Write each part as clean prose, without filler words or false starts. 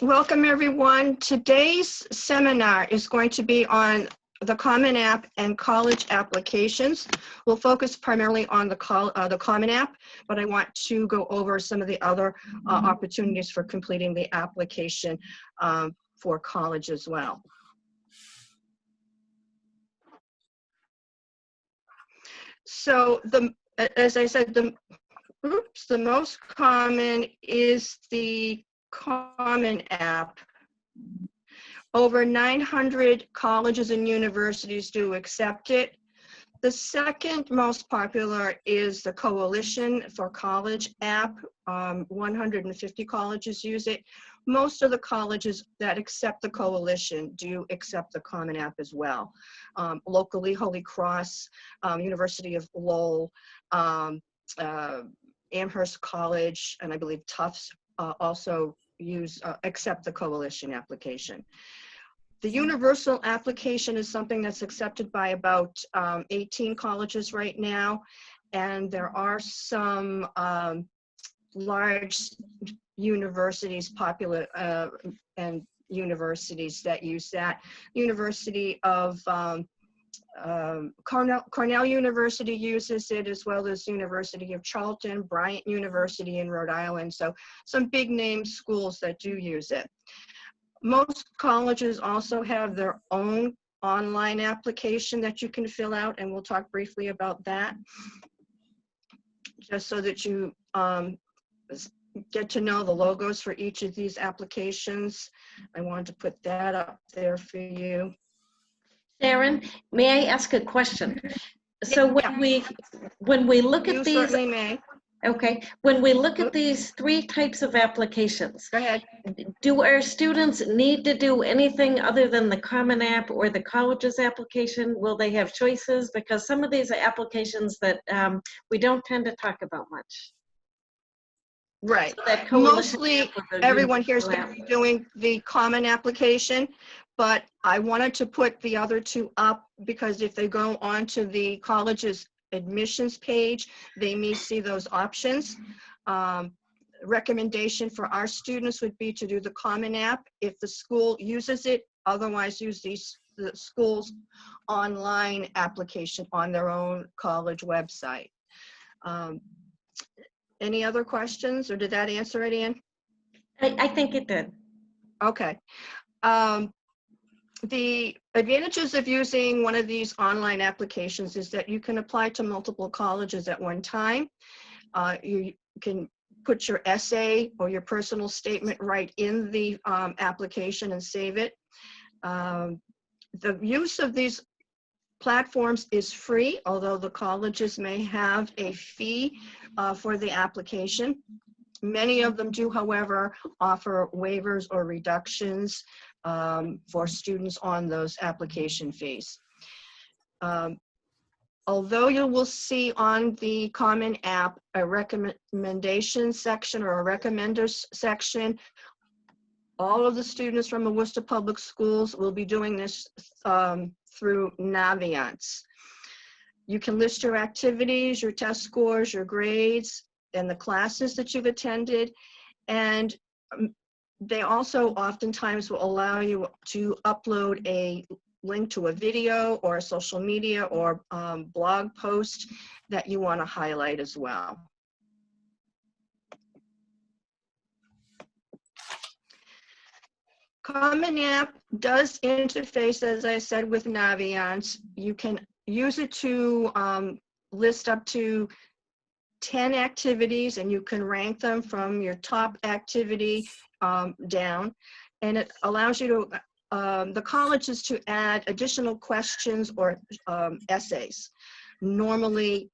Welcome everyone. Today's seminar is going to be on the Common App and college applications. We'll focus primarily on the Common App, but I want to go over some of the other opportunities for completing the application for college as well. So as I said, the most common is the Common App. Over 900 colleges and universities do accept it. The second most popular is the Coalition for College app. 150 colleges use it. Most of the colleges that accept the Coalition do accept the Common App as well. Locally, Holy Cross, University of Lowell, Amherst College, and I believe Tufts also accept the Coalition application. The universal application is something that's accepted by about 18 colleges right now, and there are some large universities, popular and universities that use that. University of Cornell University uses it, as well as University of Charlton, Bryant University in Rhode Island. So some big name schools that do use it. Most colleges also have their own online application that you can fill out, and we'll talk briefly about that, just so that you get to know the logos for each of these applications. I wanted to put that up there for you. Sharon, may I ask a question? So when we look at these, certainly may. Okay, when we look at these three types of applications, Go ahead. Do our students need to do anything other than the Common App or the college's application? Will they have choices? Because some of these are applications that we don't tend to talk about much. Right. So mostly everyone here is going to be doing the Common application, but I wanted to put the other two up because if they go onto the college's admissions page, they may see those options. Recommendation for our students would be to do the Common App if the school uses it, otherwise use the school's online application on their own college website. Any other questions, or did that answer it, Ann? I think it did. Okay. The advantages of using one of these online applications is that you can apply to multiple colleges at one time. You can put your essay or your personal statement right in the application and save it. The use of these platforms is free, although the colleges may have a fee for the application. Many of them do, however, offer waivers or reductions for students on those application fees. Although you will see on the Common App a recommendation section or a recommenders section, all of the students from the Worcester Public Schools will be doing this through Naviance. You can list your activities, your test scores, your grades, and the classes that you've attended, and they also oftentimes will allow you to upload a link to a video or a social media or blog post that you want to highlight as well. Common App does interface, as I said, with Naviance. You can use it to list up to 10 activities, and you can rank them from your top activity down, and it allows you to the colleges to add additional questions or essays. Normally,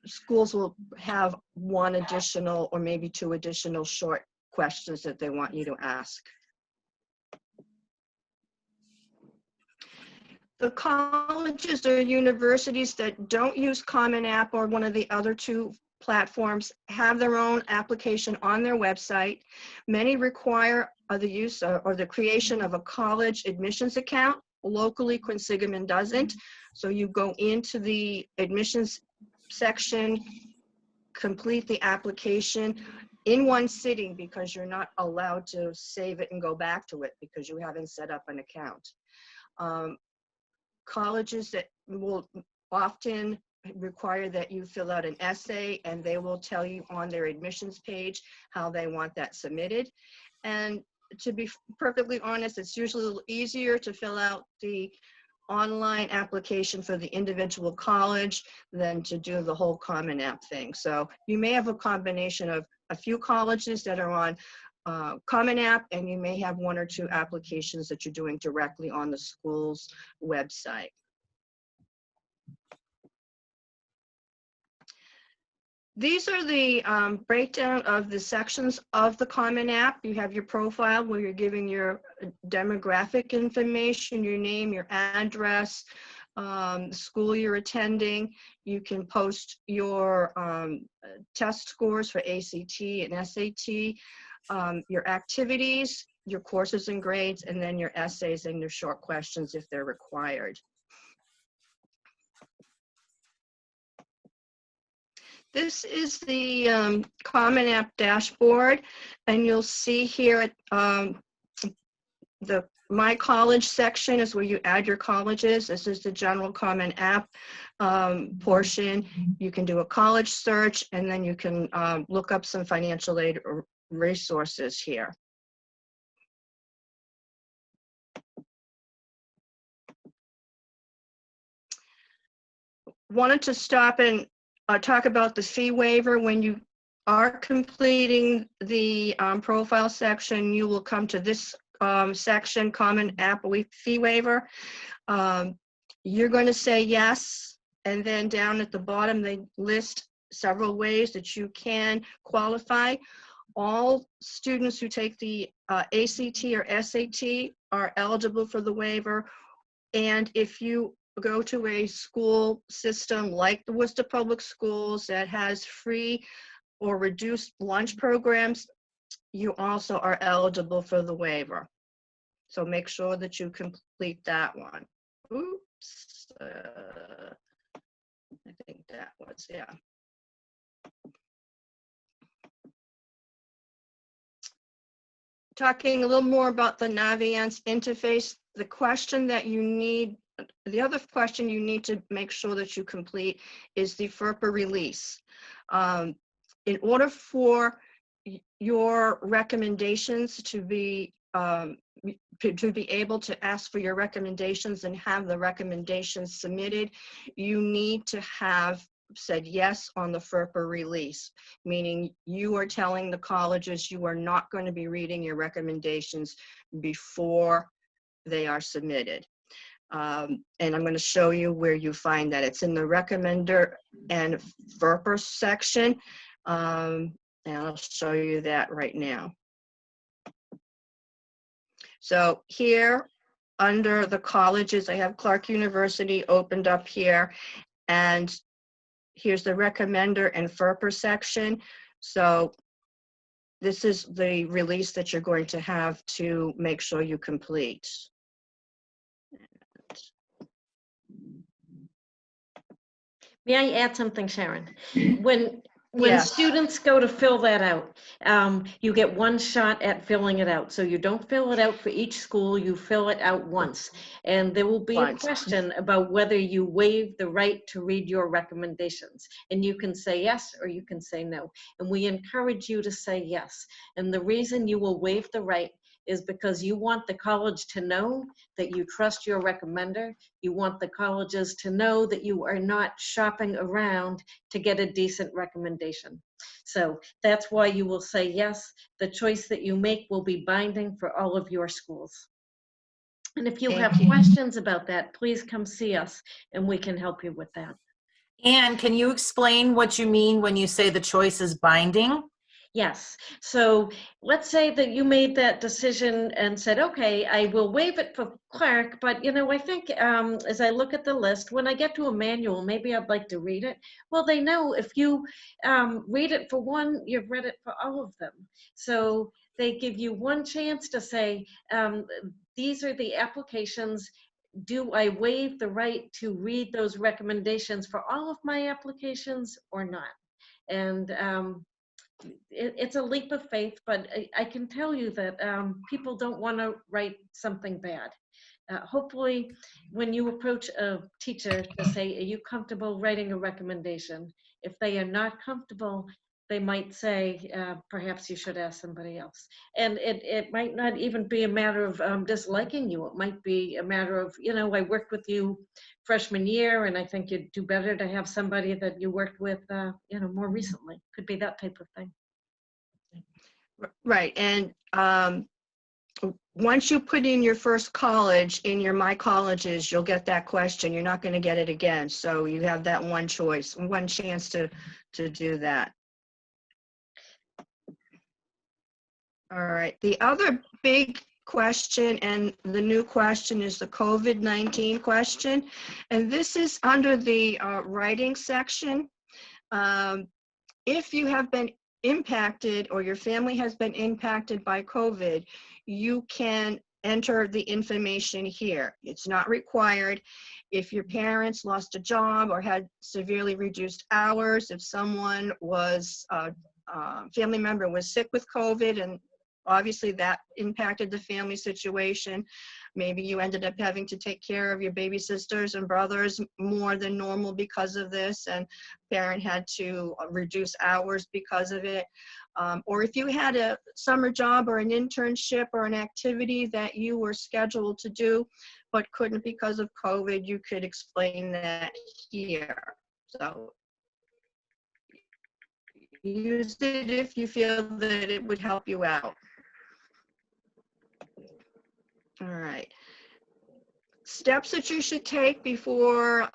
schools will have one additional or maybe two additional short questions that they want you to ask. The colleges or universities that don't use Common App or one of the other two platforms have their own application on their website. Many require the use or the creation of a college admissions account. Locally, Quinsigamond doesn't. So you go into the admissions section, complete the application. in one sitting because you're not allowed to save it and go back to it because you haven't set up an account. Colleges that will often require that you fill out an essay, and they will tell you on their admissions page how they want that submitted. And to be perfectly honest, it's usually a little easier to fill out the online application for the individual college than to do the whole Common App thing. So you may have a combination of a few colleges that are on Common App, and you may have one or two applications that you're doing directly on the school's website. These are the breakdown of the sections of the Common App. You have your profile where you're giving your demographic information, your name, your address, school you're attending. You can post your test scores for ACT and SAT, your activities, your courses and grades, and then your essays and your short questions if they're required. This is the Common App dashboard, and you'll see here at the My College section is where you add your colleges. This is the general Common App portion. You can do a college search, and then you can look up some financial aid resources here. Wanted to stop and talk about the fee waiver. When you are completing the profile section, you will come to this section, Common App Fee Waiver. You're going to say yes, and then down at the bottom they list several ways that you can qualify. All students who take the ACT or SAT are eligible for the waiver, and if you go to a school system like the Worcester Public Schools that has free or reduced lunch programs, you also are eligible for the waiver. So make sure that you complete that one. Oops, I think that was, yeah. Talking a little more about the Naviance interface, the question that you need, the other question you need to make sure that you complete is the FERPA release. In order for your recommendations to be able to ask for your recommendations and have the recommendations submitted, you need to have said yes on the FERPA release, meaning you are telling the colleges you are not going to be reading your recommendations before they are submitted. And I'm going to show you where you find that. It's in the recommender and FERPA section, and I'll show you that right now. So here under the colleges, I have Clark University opened up here, and here's the recommender and FERPA section. So this is the release that you're going to have to make sure you complete. May I add something, Sharon? When Yes. students go to fill that out, you get one shot at filling it out. So you don't fill it out for each school, you fill it out once. And there will be a question about whether you waive the right to read your recommendations. And you can say yes or you can say no. And we encourage you to say yes. And the reason you will waive the right is because you want the college to know that you trust your recommender. You want the colleges to know that you are not shopping around to get a decent recommendation. So that's why you will say yes. The choice that you make will be binding for all of your schools. And if you have questions about that, please come see us and we can help you with that. And can you explain what you mean when you say the choice is binding? Yes. So let's say that you made that decision and said, okay, I will waive it for Clark, but you know, I think as I look at the list, when I get to a manual, maybe I'd like to read it. Well, they know if you read it for one, you've read it for all of them. So they give you one chance to say, these are the applications. Do I waive the right to read those recommendations for all of my applications or not? And it's a leap of faith, but I can tell you that people don't want to write something bad. Hopefully, when you approach a teacher to say, are you comfortable writing a recommendation? If they are not comfortable, they might say, perhaps you should ask somebody else. And it might not even be a matter of disliking you. It might be a matter of, I worked with you freshman year, and I think you'd do better to have somebody that you worked with, more recently. Could be that type of thing. Right, and once you put in your first college in your My Colleges, you'll get that question. You're not going to get it again. So you have that one choice, one chance to do that. All right. The other big question and the new question is the COVID-19 question. And this is under the writing section. If you have been impacted or your family has been impacted by COVID, you can enter the information here. It's not required. If your parents lost a job or had severely reduced hours, if someone was, a family member was sick with COVID and obviously that impacted the family situation. Maybe you ended up having to take care of your baby sisters and brothers more than normal because of this, and parent had to reduce hours because of it. Or if you had a summer job or an internship or an activity that you were scheduled to do but couldn't because of COVID, you could explain that here. So use it if you feel that it would help you out. All right. Steps that you should take before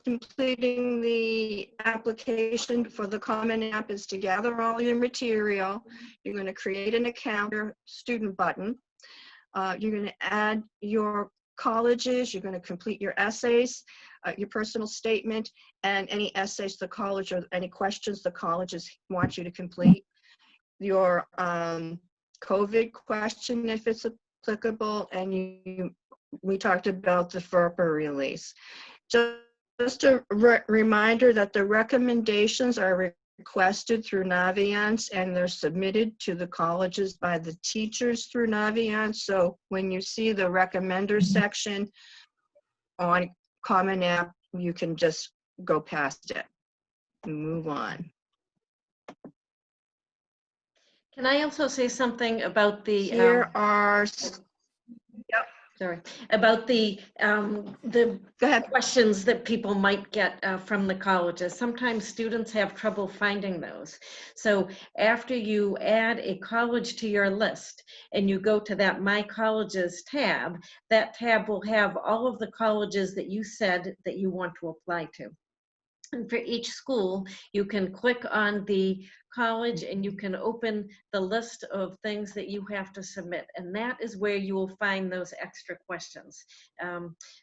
completing the application for the Common App is to gather all your material. You're going to create an account, your student button. You're going to add your colleges. You're going to complete your essays, your personal statement, and any essays the college or any questions the colleges want you to complete. Your COVID question, if it's applicable, and we talked about the FERPA release. Just a reminder that the recommendations are requested through Naviance and they're submitted to the colleges by the teachers through Naviance. So when you see the recommender section on Common App, you can just go past it and move on. Can I also say something about the Here are, yep. Sorry, about the Go ahead. questions that people might get from the colleges. Sometimes students have trouble finding those. So after you add a college to your list and you go to that My Colleges tab, that tab will have all of the colleges that you said that you want to apply to. And for each school, you can click on the college and you can open the list of things that you have to submit. And that is where you will find those extra questions.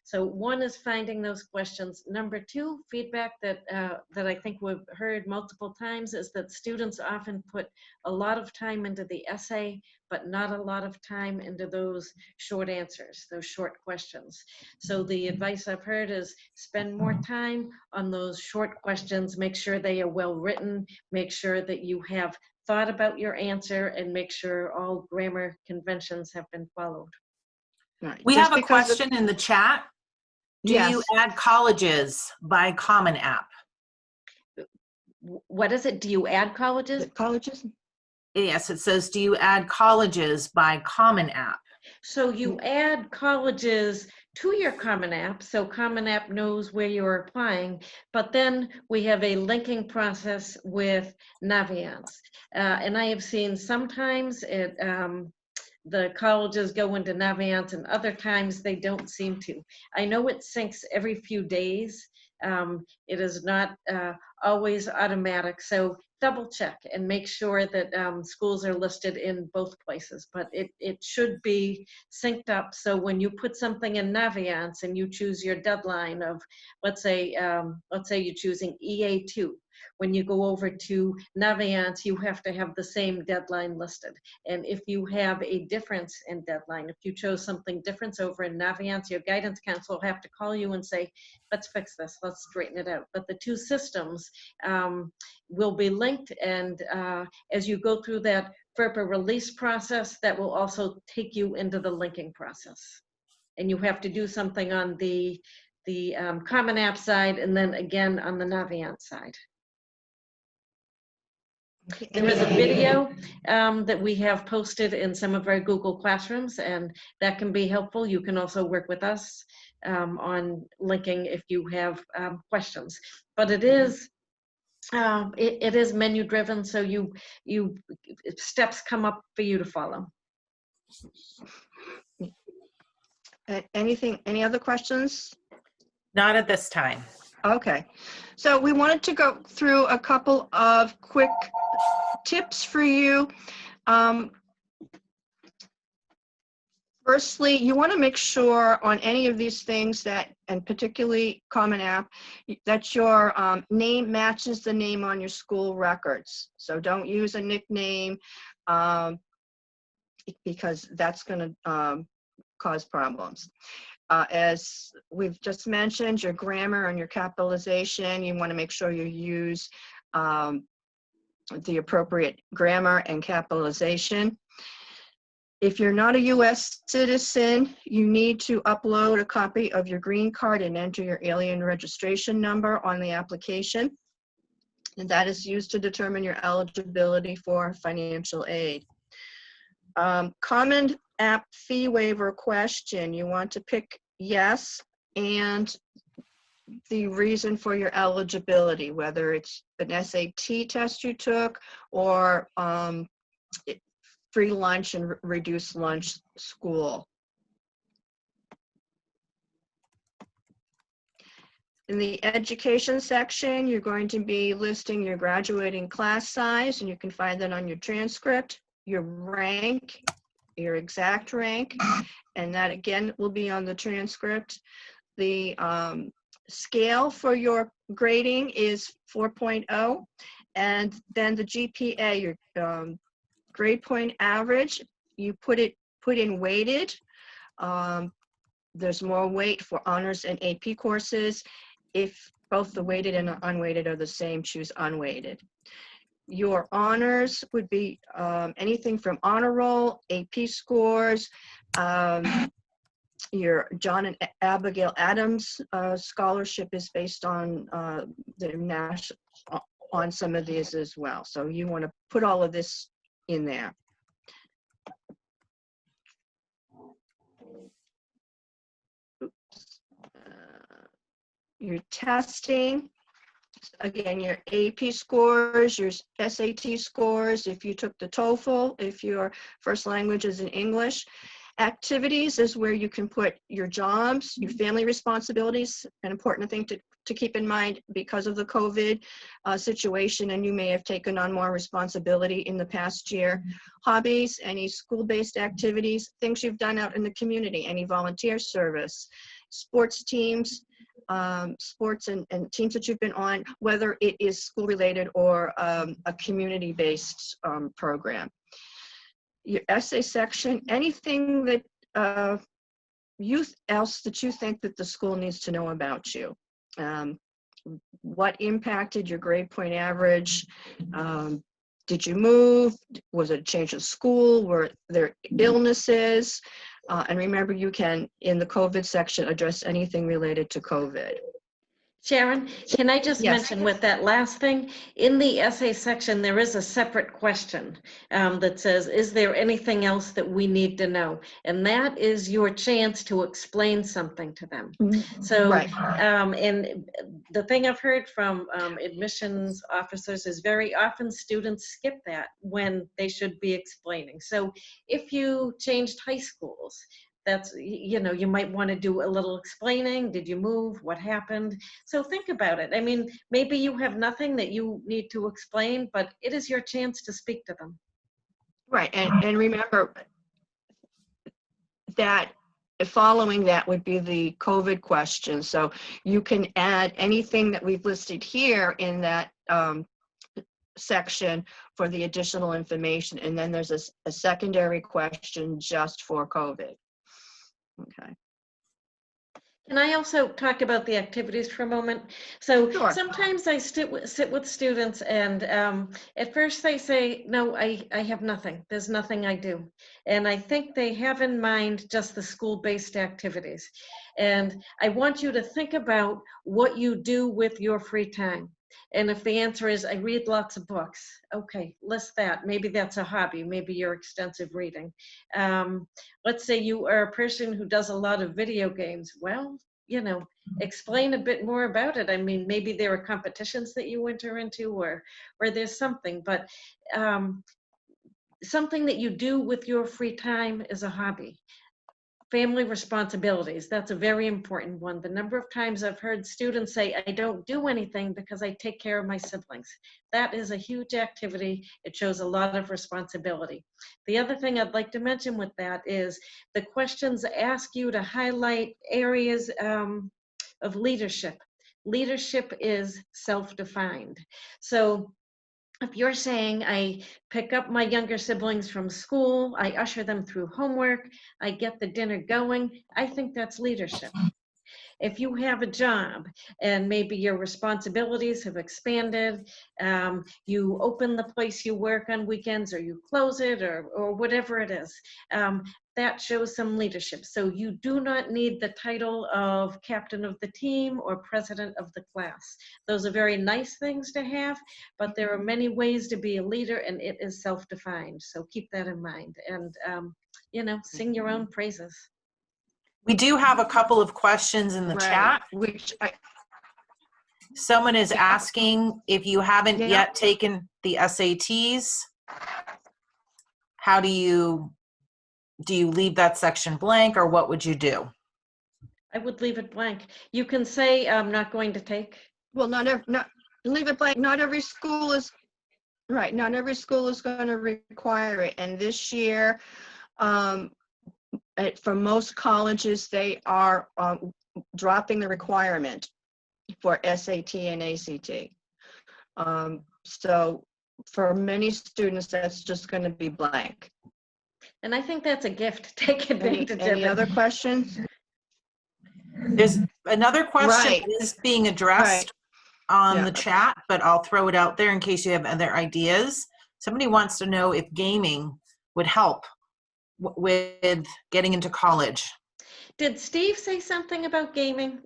So one is finding those questions. Number two, feedback that I think we've heard multiple times is that students often put a lot of time into the essay, but not a lot of time into those short answers, those short questions. So the advice I've heard is spend more time on those short questions, make sure they are well written, make sure that you have thought about your answer, and make sure all grammar conventions have been followed. Right. We Just have a because question in the chat. Do Yes. you add colleges by Common App? What is it? Do you add colleges? Colleges? Yes, it says, do you add colleges by Common App? So you add colleges to your Common App, so Common App knows where you're applying, but then we have a linking process with Naviance. And I have seen sometimes the colleges go into Naviance and other times they don't seem to. I know it syncs every few days. It is not always automatic, so double check and make sure that schools are listed in both places, but it should be synced up. So when you put something in Naviance and you choose your deadline of, let's say you're choosing EA2, When you go over to Navient, you have to have the same deadline listed. And if you have a difference in deadline, if you chose something different over in Navient, your guidance counselor will have to call you and say, let's fix this, let's straighten it out. But the two systems will be linked, and as you go through that FERPA release process, that will also take you into the linking process. And you have to do something on the Common App side, and then again on the Navient side. There is a video that we have posted in some of our Google Classrooms, and that can be helpful. You can also work with us on linking if you have questions. But it is it is menu driven, so steps come up for you to follow. Any other questions? Not at this time. Okay, so we wanted to go through a couple of quick tips for you. Firstly, you want to make sure on any of these things that, and particularly Common App, that your name matches the name on your school records. So don't use a nickname because that's going to cause problems. As we've just mentioned, your grammar and your capitalization, you want to make sure you use the appropriate grammar and capitalization. If you're not a U.S. citizen, you need to upload a copy of your green card and enter your alien registration number on the application. And that is used to determine your eligibility for financial aid. Common App fee waiver question, you want to pick yes and the reason for your eligibility, whether it's an SAT test you took or free lunch and reduced lunch school. In the education section, you're going to be listing your graduating class size, and you can find that on your transcript, your rank, your exact rank, and that again will be on the transcript. The scale for your grading is 4.0, and then the GPA, your grade point average, you put in weighted. There's more weight for honors and AP courses. If both the weighted and unweighted are the same, choose unweighted. Your honors would be anything from honor roll, AP scores, your John and Abigail Adams scholarship is based on the national, on some of these as well. So you want to put all of this in there. Oops. Your testing, again, your AP scores, your SAT scores, if you took the TOEFL, if your first language is in English. Activities is where you can put your jobs, your family responsibilities, an important thing to keep in mind because of the COVID situation, and you may have taken on more responsibility in the past year. Hobbies, any school-based activities, things you've done out in the community, any volunteer service, sports teams, sports and teams that you've been on, whether it is school-related or a community-based program. Your essay section, anything that else that you think that the school needs to know about you. What impacted your grade point average? Did you move? Was it a change of school? Were there illnesses? And remember, you can, in the COVID section, address anything related to COVID. Sharon, can I just Yes. mention with that last thing, in the essay section, there is a separate question that says, is there anything else that we need to know? And that is your chance to explain something to them. So, Right. and the thing I've heard from admissions officers is very often students skip that when they should be explaining. So if you changed high schools, that's, you know, you might want to do a little explaining. Did you move? What happened? So think about it. I mean, maybe you have nothing that you need to explain, but it is your chance to speak to them. Right, and remember that following that would be the COVID question. So you can add anything that we've listed here in that section for the additional information. And then there's a secondary question just for COVID. Okay. Can I also talk about the activities for a moment? So Sure. sometimes I sit with students and at first they say, no, I have nothing. There's nothing I do. And I think they have in mind just the school-based activities. And I want you to think about what you do with your free time. And if the answer is, I read lots of books, okay, list that. Maybe that's a hobby. Maybe you're extensive reading. Let's say you are a person who does a lot of video games. Well, you know, explain a bit more about it. I mean, maybe there are competitions that you enter into or there's something, but something that you do with your free time is a hobby. Family responsibilities, that's a very important one. The number of times I've heard students say, I don't do anything because I take care of my siblings. That is a huge activity. It shows a lot of responsibility. The other thing I'd like to mention with that is the questions ask you to highlight areas of leadership. Leadership is self-defined. So if you're saying I pick up my younger siblings from school, I usher them through homework, I get the dinner going, I think that's leadership. If you have a job and maybe your responsibilities have expanded, you open the place you work on weekends or you close it or whatever it is, that shows some leadership. So you do not need the title of captain of the team or president of the class. Those are very nice things to have, but there are many ways to be a leader and it is self-defined. So keep that in mind and, you know, sing your own praises. We do have a couple of questions in the chat. Which Someone is asking if you haven't Yeah. yet taken the SATs, how do you leave that section blank or what would you do? I would leave it blank. You can say I'm not going to take. Well, leave it blank. Not every school is right. Not every school is going to require it. And this year, for most colleges, they are dropping the requirement for SAT and ACT. So for many students, that's just going to be blank. And I think that's a gift. Take advantage of it. Any other questions? There's another question Right. that is being addressed on the chat, but I'll throw it out there in case you have other ideas. Somebody wants to know if gaming would help with getting into college. Did Steve say something about gaming?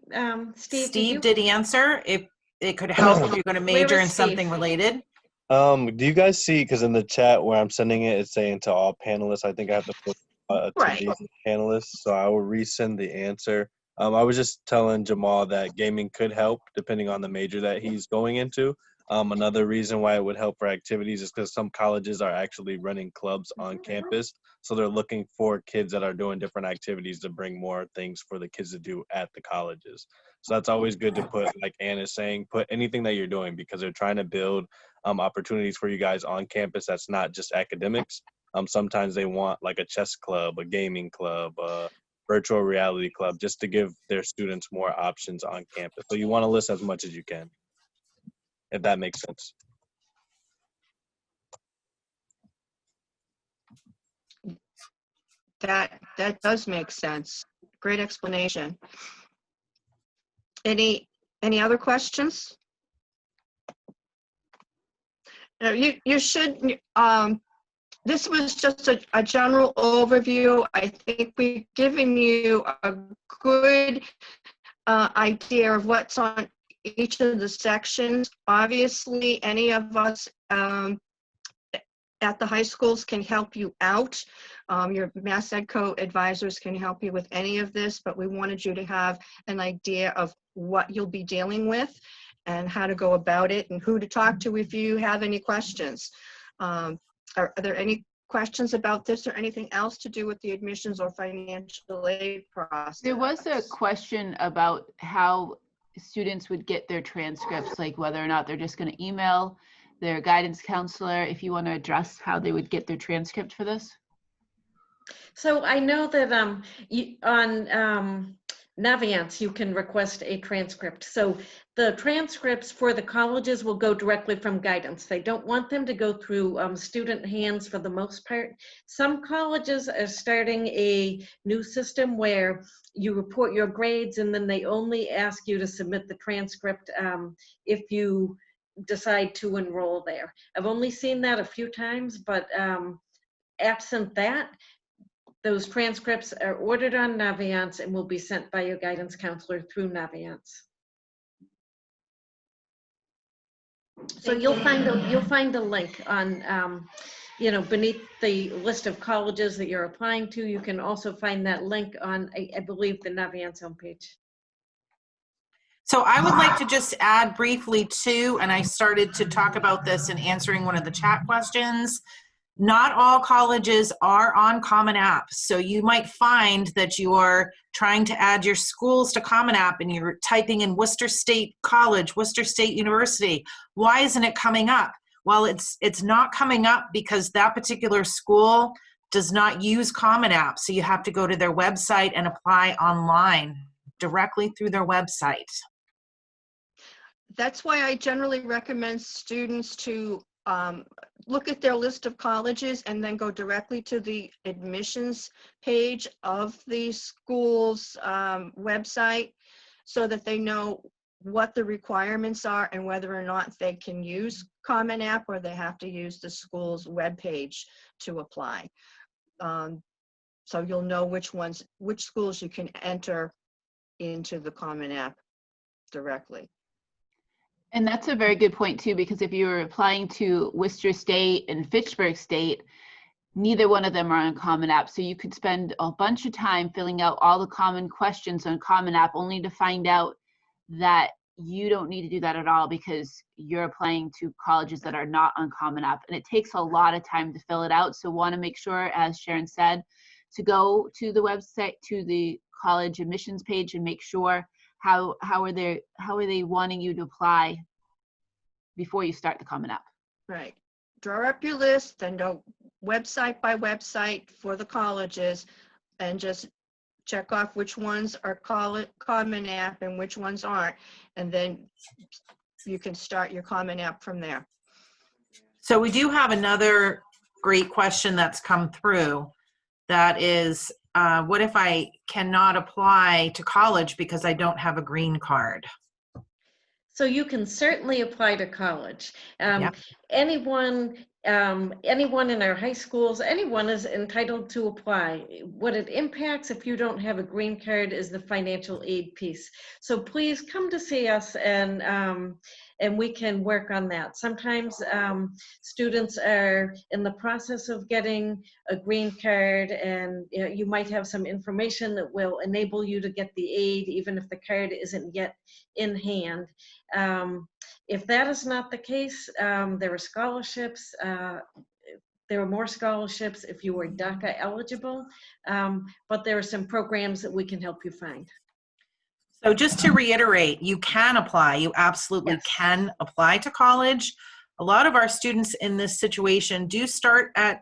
Steve did answer if it could help if you're going to major in something related. Do you guys see, because in the chat where I'm sending it, it's saying to all panelists, I think I have to put to these panelists, so I will resend the answer. I was just telling Jamal that gaming could help depending on the major that he's going into. Another reason why it would help for activities is because some colleges are actually running clubs on campus. So they're looking for kids that are doing different activities to bring more things for the kids to do at the colleges. So that's always good to put, like Ann is saying, put anything that you're doing because they're trying to build opportunities for you guys on campus that's not just academics. Sometimes they want like a chess club, a gaming club, a virtual reality club, just to give their students more options on campus. So you want to list as much as you can, if that makes sense. That does make sense. Great explanation. Any other questions? Now, you should, this was just a general overview. I think we've given you a good idea of what's on each of the sections. Obviously, any of us at the high schools can help you out. Your Mass Ed co-advisors can help you with any of this, but we wanted you to have an idea of what you'll be dealing with and how to go about it and who to talk to if you have any questions. Are there any questions about this or anything else to do with the admissions or financial aid process? There was a question about how students would get their transcripts, like whether or not they're just going to email their guidance counselor. If you want to address how they would get their transcript for this. So I know that on Navient, you can request a transcript. So the transcripts for the colleges will go directly from guidance. They don't want them to go through student hands for the most part. Some colleges are starting a new system where you report your grades and then they only ask you to submit the transcript if you decide to enroll there. I've only seen that a few times, but absent that, those transcripts are ordered on Navient and will be sent by your guidance counselor through Navient. So you'll find a link on, beneath the list of colleges that you're applying to. You can also find that link on, I believe, the Navient homepage. So I would like to just add briefly too, and I started to talk about this in answering one of the chat questions. Not all colleges are on Common App. So you might find that you're trying to add your schools to Common App and you're typing in Worcester State College, Worcester State University. Why isn't it coming up? Well, it's not coming up because that particular school does not use Common App. So you have to go to their website and apply online directly through their website. That's why I generally recommend students to look at their list of colleges and then go directly to the admissions page of the school's website so that they know what the requirements are and whether or not they can use Common App or they have to use the school's webpage to apply. So you'll know which schools you can enter into the Common App directly. And that's a very good point too, because if you're applying to Worcester State and Fitchburg State, neither one of them are on Common App. So you could spend a bunch of time filling out all the common questions on Common App only to find out that you don't need to do that at all because you're applying to colleges that are not on Common App. And it takes a lot of time to fill it out. So want to make sure, as Sharon said, to go to the website, to the college admissions page and make sure how are they wanting you to apply before you start the Common App. Right. Draw up your list and go website by website for the colleges and just check off which ones are Common App and which ones aren't. And then you can start your Common App from there. So we do have another great question that's come through. That is, what if I cannot apply to college because I don't have a green card? So you can certainly apply to college. Yeah. Anyone in our high schools, anyone is entitled to apply. What it impacts if you don't have a green card is the financial aid piece. So please come to see us and we can work on that. Sometimes students are in the process of getting a green card and you might have some information that will enable you to get the aid even if the card isn't yet in hand. If that is not the case, there are scholarships. There are more scholarships if you are DACA eligible, but there are some programs that we can help you find. So just to reiterate, you can apply. You absolutely Yes. can apply to college. A lot of our students in this situation do start at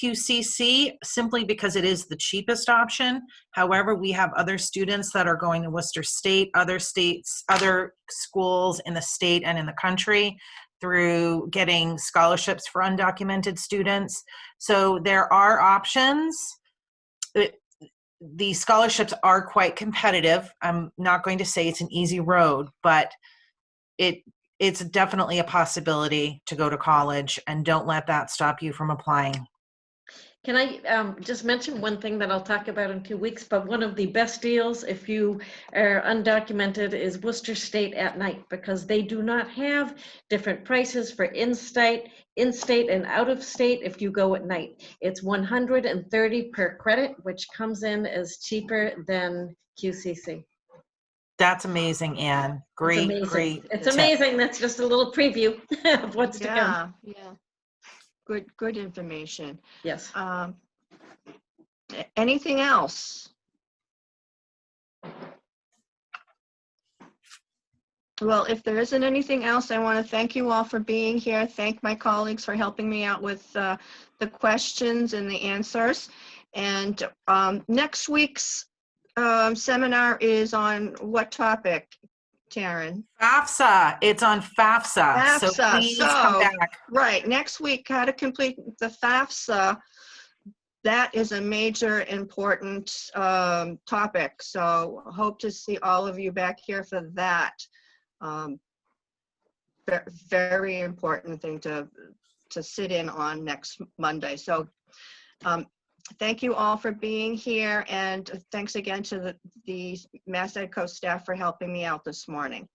QCC simply because it is the cheapest option. However, we have other students that are going to Worcester State, other states, other schools in the state and in the country through getting scholarships for undocumented students. So there are options. The scholarships are quite competitive. I'm not going to say it's an easy road, but it's definitely a possibility to go to college, and don't let that stop you from applying. Can I just mention one thing that I'll talk about in 2 weeks, but one of the best deals if you are undocumented is Worcester State at night, because they do not have different prices for in-state and out-of-state if you go at night. It's $130 per credit, which comes in as cheaper than QCC. That's amazing, Anne. Great, great. It's amazing. That's just a little preview of what's to come. Yeah. Good information. Yes. Anything else? Well, if there isn't anything else, I want to thank you all for being here. Thank my colleagues for helping me out with the questions and the answers. And next week's seminar is on what topic, Taryn? FAFSA. It's on FAFSA. So FAFSA. please come So, back. right, next week, how to complete the FAFSA. That is a major important topic. So hope to see all of you back here for that. Very important thing to sit in on next Monday. So thank you all for being here, and thanks again to the Mass Ed Co staff for helping me out this morning.